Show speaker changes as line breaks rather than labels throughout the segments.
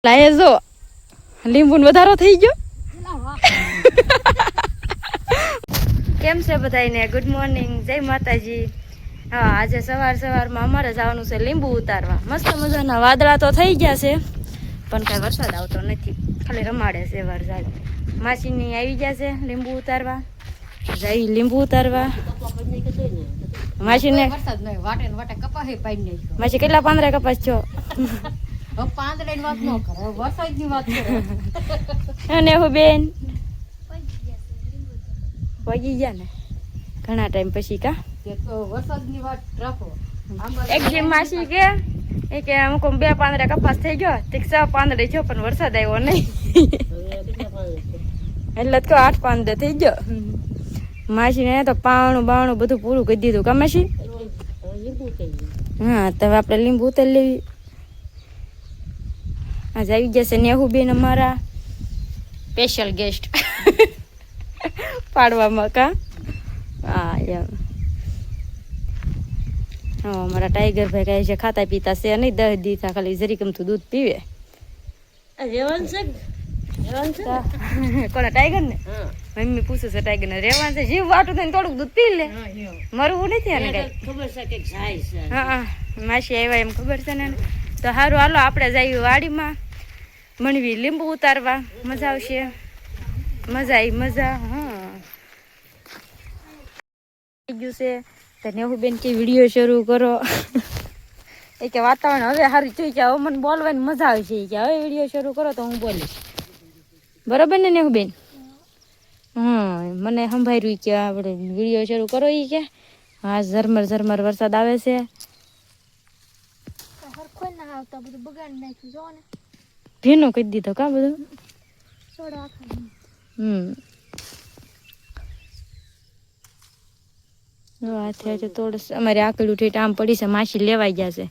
લાય જો લીંબુનો વધારો થઈ ગયો. કેમ છે બધાને? ગુડ મોર્નિંગ, જય માતાજી. હા, આજે સવારમાં અમારે જવાનું છે લીંબુ ઉતારવા. મસ્ત મજાના વાદળા તો થઈ ગયા છે પણ કાંઈ વરસાદ આવતો નથી, ખાલી રમાડે છે વરસાદ. માસીની આવી ગયા છે લીંબુ ઉતારવા, જઈ લીંબુ ઉતારવા. માસીને માસી કેટલા પાંદડા કપાસ છો? અને હું બેન પગી ગયા ને ઘણા ટાઈમ પછી. કા
વરસાદની વાત રાખો.
એક દી માસી કે અમુક 2 પાંદડા કપાસ થઈ ગયો, 6 પાંદડે થયો પણ વરસાદ આવ્યો નહીં. એટલે તો 8 પાંદડે થઈ ગયો. માસીને તો પાવણું બાવણું બધું પૂરું કરી દીધું. કા માસી? હા, તો આપણે લીંબુ ઉતારી લેવી. આજે આવી જશે નેહુબેન અમારા સ્પેશિયલ ગેસ્ટ પાડવામાં. કા હા એમ. હા, અમારા ટાઈગર ભાઈ કહે છે ખાતા પીતા છે નહીં, 10 દીધા ખાલી જરીકમતું દૂધ પીવે. કોને? ટાઈગર ને? મમ્મી પૂછે છે ટાઈગર ને રેવાનું છે, જીવ વાટું થઈને થોડુંક દૂધ પી લે, મરવું નથી આને કઈ.
ખબર છે કે જાય છે.
હા, માસી આવ્યા એમ ખબર છે ને. તો સારું, હાલો આપણે જઈએ વાડીમાં મણવી લીંબુ ઉતારવા. મજા આવશે, મજા આવી મજા. હા, થઈ ગયું છે. તો નેહુબેન કે વિડીયો શરૂ કરો. એ કે વાતાવરણ હવે સારું થયું કે હવે મને બોલવાની મજા આવશે, કે હવે વિડીયો શરૂ કરો તો હું બોલીશ. બરોબર ને નેહુબેન? હા, મને સંભાળ્યું કે આપણે વિડીયો શરૂ કરો. એ કે હા, ઝરમર ઝરમર વરસાદ આવે છે. ભીનું કહી દીધો કા બધું. અમારે આકડું ઠેઠ આમ પડી છે. માસી લેવાઈ ગયા છે.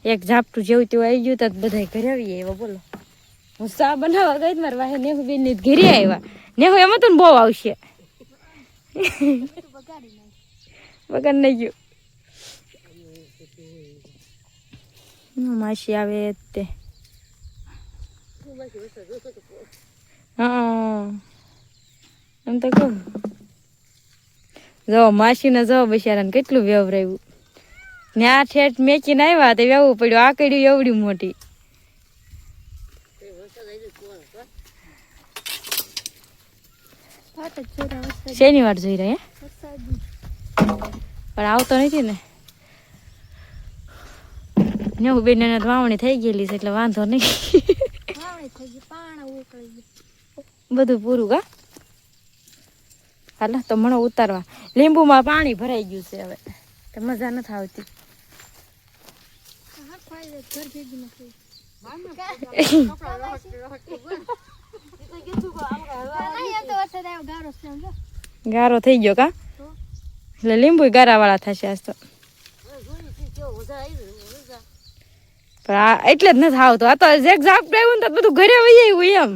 એક ઝાપટું જેવું તેવું આવી ગયું તો બધા ઘરે આવી આવ્યા. બોલો, હું ચા બનાવવા ગઈ મારા વાહે નેહુબેન ની ઘરે આવ્યા. નેહુ એમાં તો બહુ આવશે વગર નહીં ગયું. માસી આવે તે. હા, એમ તો કહું. જો માસી ને જો બિચારાને કેટલું વ્યવરાયું. ને આ ઠેઠ મેચીને આવ્યા તે વેવું પડ્યું. આ કડ્યું એવડી મોટી. શેની વાર જોઈ રહ્યા? પણ આવતો નથી ને. નેહુબેન ને વાવણી થઈ ગયેલી છે એટલે વાંધો નહીં. બધું પૂરું. કા હાલો તો મણો ઉતારવા. લીંબુમાં પાણી ભરાઈ ગયું છે હવે, તો મજા નથી આવતી. ગારો થઈ ગયો. કા એટલે લીંબુ ગારા વાળા થશે આજ તો. પણ આ એટલે જ નથી આવતો. આ તો એક ઝાપ આવ્યું ને તો બધું ઘરે વહી આવ્યું એમ.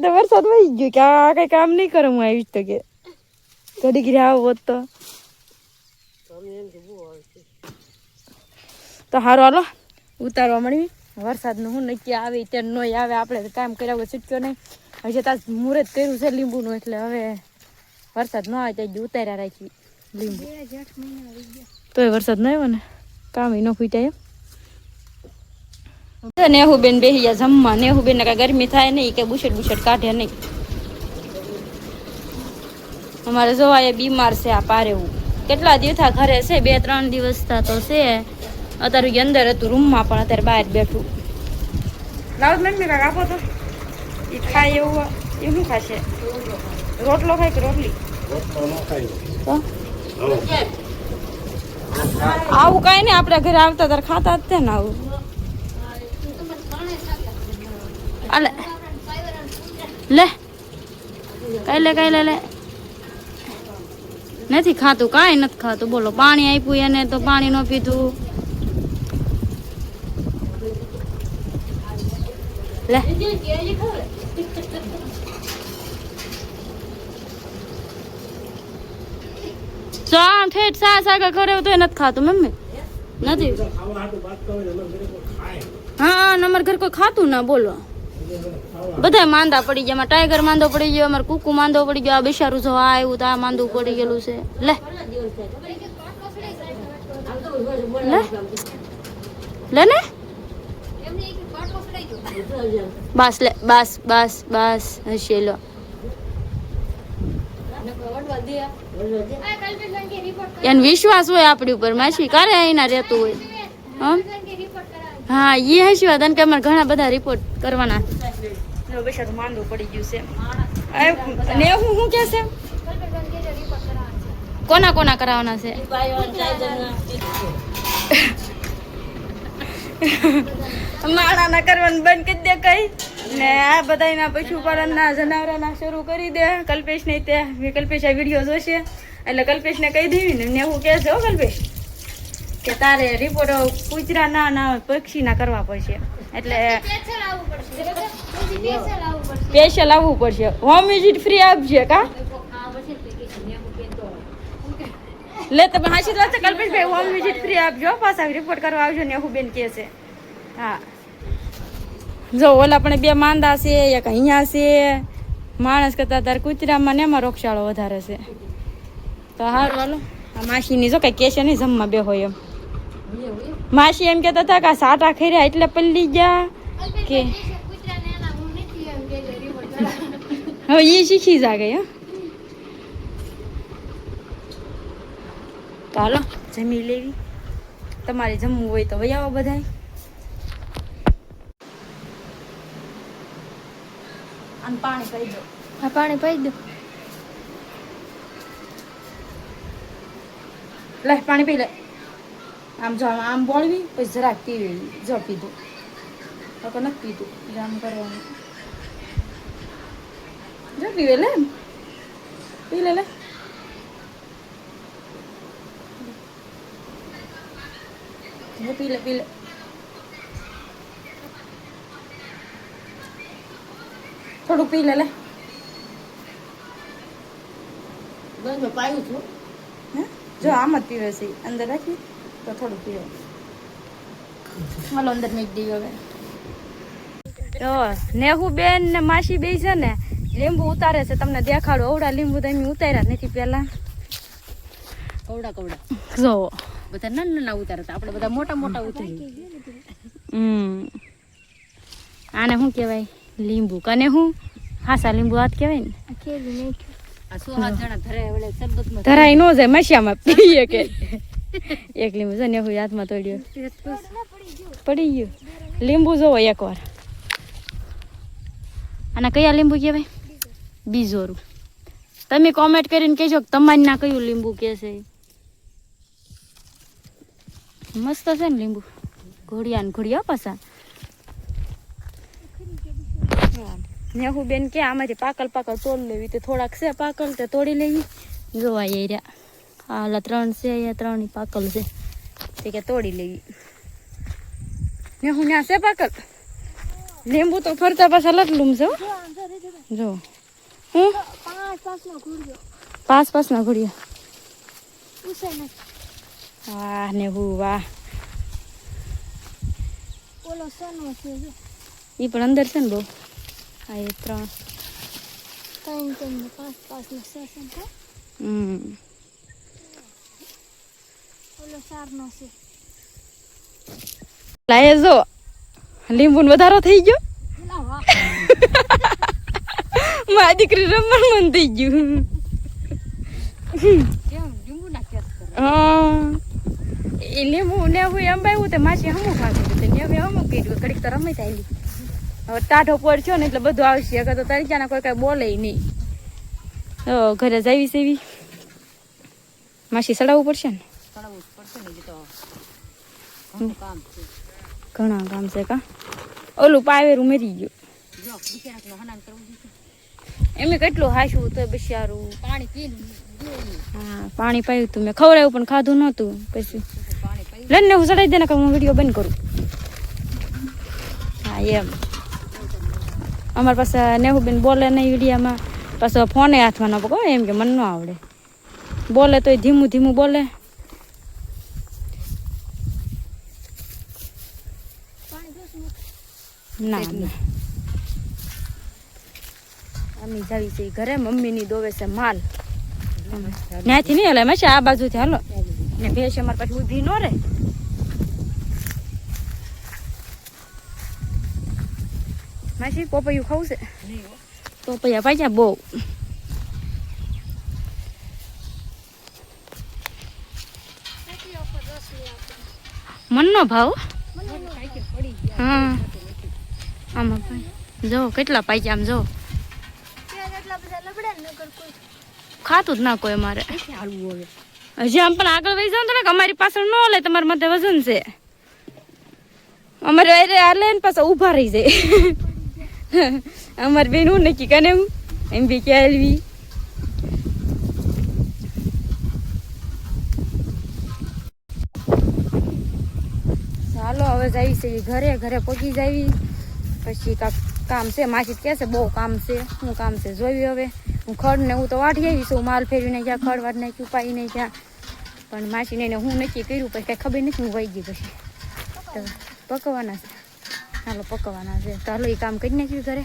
તો વરસાદ વહી ગયો કે આ કઈ કામ નહીં કરે. હું આવીશ તો કે ઘડી ઘડી આવો તો સારું. હાલો ઉતારવા મળવી. વરસાદનું હું નક્કી આવે ત્યાં ન આવે. આપણે કામ કર્યા વગર છૂટક્યો નહીં. હજી તાર મુહૂર્ત કર્યું છે લીંબુનું, એટલે હવે વરસાદ ન આવે ત્યાં ઉતાર્યા રાખી લીંબુ. તોય વરસાદ ન આવ્યો ને કામ ન ખૂટ્યા એમ. નેહુબેન બેસી ગયા જમવા. નેહુબેન ને કઈ ગરમી થાય નહીં કે બુશેટ કાઢે નહીં. અમારે જોવા એ બીમાર છે. આ પારેવું કેટલા દિવસ ઘરે છે, 2-3 દિવસ તો છે. અત્યારે અંદર હતું રૂમમાં, પણ અત્યારે બહાર બેઠું. લાવ મમ્મી કાંક આપો તો. એ ખાય એવું એ શું ખાશે? રોટલો ખાય કે રોટલી? આવું કઈ નહીં, આપણે ઘરે આવતા ત્યારે ખાતા જ છે ને આવું. અલે લે કઈ લે નથી ખાતું, કાંઈ નથી ખાતું. બોલો, પાણી આપ્યું એને તો પાણી ન પીધું. લે ઠેઠ સા સાગર કરે તો એ નથી ખાતું. મમ્મી નથી હા અમારા ઘર કોઈ ખાતું ના બોલો બધા માંદા પડી ગયા. ટાઈગર માંદો પડી ગયો, અમારે કુકુ માંદો પડી ગયો, આ બિચારું જો આ આવ્યું તો આ માંદું પડી ગયેલું છે. લે લે ને બસ લે બસ બસ બસ હશે લો. એને વિશ્વાસ હોય આપણી ઉપર માસી કારે અહીંના રહેતું હોય. હા એ હશે વાત કે અમારે ઘણા બધા રિપોર્ટ કરવાના. બિચારું માંદું પડી ગયું છે. ને હું કે છે કોના કોના કરાવવાના છે? માણાના કરવાનું બંધ કરી દે કઈ ને આ બધાના પશુપાલનના જનાવરના શરૂ કરી દે. કલ્પેશ ને તે કલ્પેશ આ વિડીયો જોશે એટલે કલ્પેશને કહી દેવી ને હું કહે છે હો કલ્પેશ કે તારે રિપોર્ટ કૂતરા ના પક્ષીના કરવા પડશે એટલે સ્પેશિયલ આવવું પડશે. હોમ વિઝિટ ફ્રી આપશે કા લે તમે હાસી વાત કલ્પેશભાઈ હોમ વિઝિટ ફ્રી આપજો પાછા રિપોર્ટ કરવા આવજો ને હું બેન કહે છે. હા જો ઓલા પણ બે માંદા છે એક અહીંયા છે. માણસ કરતા તાર કૂતરામાં ને એમાં રોગચાળો વધારે છે. તો હારું હાલો આ માસીની જો કઈ કેસે નહીં જમવા બે હોય એમ. માસી એમ કહેતા હતા કે આ સાટા ખર્યા એટલે પલ્લી ગયા કે હવે એ શીખી જાગે. તો હાલો જમી લેવી. તમારે જમવું હોય તો વહી આવો બધા. અને પાણી પી દો. હા પાણી પી દો. લે પાણી પી લે. આમ જો આમ બોળવી પછી જરાક પીવી. જો પીધું તો નથી પીધું આમ કરવાનું. જો પીવે લે પી લે લે. પી લે પી લે. થોડું પી લે લે.
પાયું છું
જો આમ જ પીવે છે અંદર રાખી તો થોડું પીવે. હાલો અંદર મેક દઈએ હવે. તો નેહુ બેન ને માસી બે છે ને લીંબુ ઉતારે છે. તમને દેખાડો અવડા લીંબુ તો એમ ઉતાર્યા નથી પેલા.
કવડા કવડા
જોવો
બધા નાના નાના ઉતારતા આપણે બધા મોટા મોટા ઉતારી.
આને શું કહેવાય લીંબુ કને હું હાસા લીંબુ હાથ કહેવાય ને.
આ 100 જણા ધરાય વળે શરબતમાં
ધરાઈ નો જાય મસ્યામાં પીએ કે એક લીંબુ છે ને હું હાથમાં તોડ્યો પડી ગયું. લીંબુ જોવો એકવાર. આના કયા લીંબુ કહેવાય? બીજોરું. તમે કોમેન્ટ કરીને કહેજો કે તમારી ના કયું લીંબુ કે છે. મસ્ત છે ને લીંબુ. ઘોડિયા ને ઘોડિયા પાછા. નેહુ બેન કે આમાંથી પાકલ પાકલ તોડી લેવી. તે થોડાક છે પાકલ તે તોડી લેવી. જોવા એ રહ્યા હાલા 3 છે અહીંયા 3 પાકલ છે તે કે તોડી લેવી. નેહુ ત્યાં છે પાકલ લીંબુ તો ફરતા પાછા લટલું છે. જો હું 5 ના ઘોડિયા. વાહ નેહુ વાહ. એ પણ અંદર છે ને બહુ. આ એ 3 લાય જો લીંબુ વધારો થઈ ગયો. મારી દીકરી રમણ મન થઈ ગયું. એ લીંબુ ને હું અંબાયું તે માસી હમું ખાતું હતું ને હવે હમું કર્યું ઘડીક તો રમી ચાલી. હવે ટાઢો પડ્યો ને એટલે બધું આવશે. અગર તો તરીકાના કોઈ કઈ બોલે નહીં. ઘરે જાવી સેવી માસી સડાવવું પડશે ને. ઘણા કામ છે કા. ઓલું પાવેરું મરી ગયું. એમ કેટલું હાશું તો બિચારું
પાણી પીને
હા પાણી પાયું તું મેં ખવડાવ્યું પણ ખાધું નહોતું. પછી લઈને હું ચડાવી દે ને કે હું વિડીયો બંધ કરું. હા એમ અમારી પાસે નેહુબેન બોલે નહીં વિડીયામાં. પાછો ફોને હાથમાં ન પકડો એમ કે મને ન આવડે. બોલે તોય ધીમું ધીમું બોલે. ના ના અમે જાવી છે ઘરે મમ્મીની દોવે છે માલ ત્યાંથી નહીં હાલે હંમેશા આ બાજુથી હાલો ને ભેંસ અમારે પાછી ઊભી ન રહે માસી પોપૈયું ખાવું છે પોપૈયા પાછા બહુ મનનો ભાવ હા આમાં ભાઈ જો કેટલા પાક્યા આમ જો ખાતું જ ના કોઈ અમારે હજી આમ પણ આગળ વહી જાવ તો ને અમારી પાછળ ન લે તમારા માટે વજન છે અમારે હાલે ને પાછા ઊભા રહી જાય અમારે બેન હું નક્કી કને હું એમ બી ક્યાં એલવી ચાલો હવે જઈ છે ઘરે ઘરે પગી જાવી પછી કામ છે માસી કહે છે બહુ કામ છે શું કામ છે જોયું હવે હું ખડ ને હું તો વાઢી આવી છું માલ ફેરવીને જ્યાં ખડ વાટ નાખ્યું પાઈ નહીં ત્યાં પણ માસીને હું નક્કી કર્યું પછી કાંઈ ખબર નથી હું વહી ગઈ પછી તો પકવાના છે હાલો પકવાના છે તો હાલો એ કામ કરી નાખ્યું ઘરે